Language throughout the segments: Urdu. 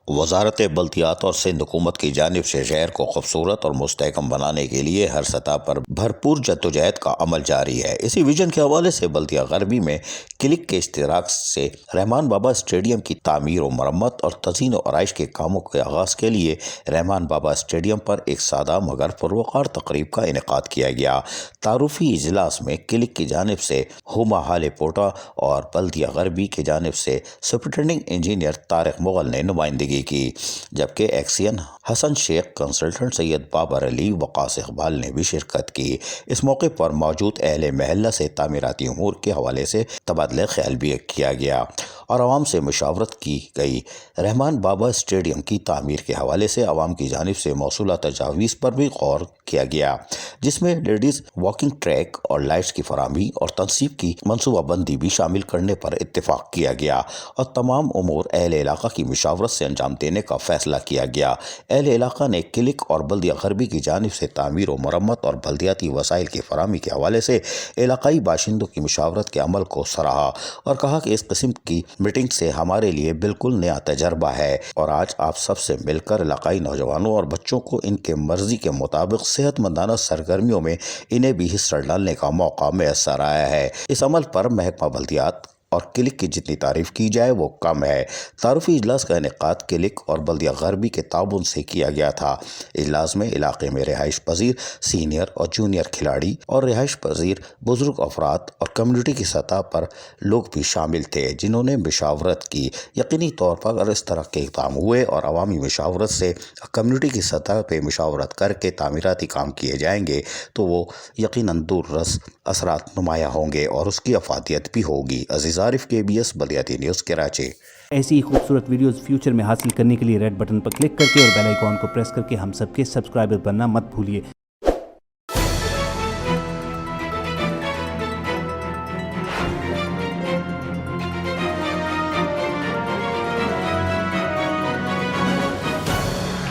وزارت بلدیات اور سندھ حکومت کی جانب سے شہر کو خوبصورت اور مستحکم بنانے کے لیے ہر سطح پر بھرپور جدوجہد کا عمل جاری ہے۔ اسی ویژن کے حوالے سے بلدیہ غربی میں کلک کے اشتراک سے رحمان بابا اسٹیڈیم کی تعمیر و مرمت اور تزئین و آرائش کے کاموں کے آغاز کے لیے رحمان بابا اسٹیڈیم پر ایک سادہ مگر پروقار تقریب کا انعقاد کیا گیا۔ تعارفی اجلاس میں کلک کی جانب سے ہوما حال پوٹا اور بلدیہ غربی کی جانب سے سپرنٹنڈنگ انجینئر طارق مغل نے نمائندگی کی، جبکہ ایکسین حسن شیخ، کنسلٹنٹ سید بابر علی، وقاص اقبال نے بھی شرکت کی۔ اس موقع پر موجود اہل محلہ سے تعمیراتی امور کے حوالے سے تبادلہ خیال بھی کیا گیا اور عوام سے مشاورت کی گئی۔ رحمان بابا اسٹیڈیم کی تعمیر کے حوالے سے عوام کی جانب سے موصولہ تجاویز پر بھی غور کیا گیا، جس میں لیڈیز واکنگ ٹریک اور لائٹس کی فراہمی اور تنصیب کی منصوبہ بندی بھی شامل کرنے پر اتفاق کیا گیا اور تمام امور اہل علاقہ کی مشاورت سے انجام دینے کا فیصلہ کیا گیا۔ اہل علاقہ نے کلک اور بلدیہ غربی کی جانب سے تعمیر و مرمت اور بلدیاتی وسائل کی فراہمی کے حوالے سے علاقائی باشندوں کی مشاورت کے عمل کو سراہا اور کہا کہ اس قسم کی میٹنگ سے ہمارے لیے بالکل نیا تجربہ ہے اور آج آپ سب سے مل کر علاقائی نوجوانوں اور بچوں کو ان کے مرضی کے مطابق صحت مندانہ سرگرمیوں میں انہیں بھی حصہ ڈالنے کا موقع میسر آیا ہے۔ اس عمل پر محکمہ بلدیات اور کلک کی جتنی تعریف کی جائے وہ کم ہے۔ تعارفی اجلاس کا انعقاد کلک اور بلدیہ غربی کے تعاون سے کیا گیا تھا۔ اجلاس میں علاقے میں رہائش پذیر سینئر اور جونیئر کھلاڑی اور رہائش پذیر بزرگ افراد اور کمیونٹی کی سطح پر لوگ بھی شامل تھے، جنہوں نے مشاورت کی۔ یقینی طور پر اگر اس طرح کے اقدام ہوئے اور عوامی مشاورت سے کمیونٹی کی سطح پہ مشاورت کر کے تعمیراتی کام کیے جائیں گے تو وہ یقیناً دور رس اثرات نمایاں ہوں گے اور اس کی افادیت بھی ہوگی۔ عزیز عارف، KBS بلدیاتی نیوز، کراچی۔ ایسی ہی خوبصورت ویڈیوز فیوچر میں حاصل کرنے کے لیے ریڈ بٹن پر کلک کر کے اور بیل آئیکن کو پریس کر کے ہم سب کے سبسکرائبر بننا مت بھولیے۔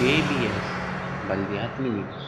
KBS بلدیاتی نیوز۔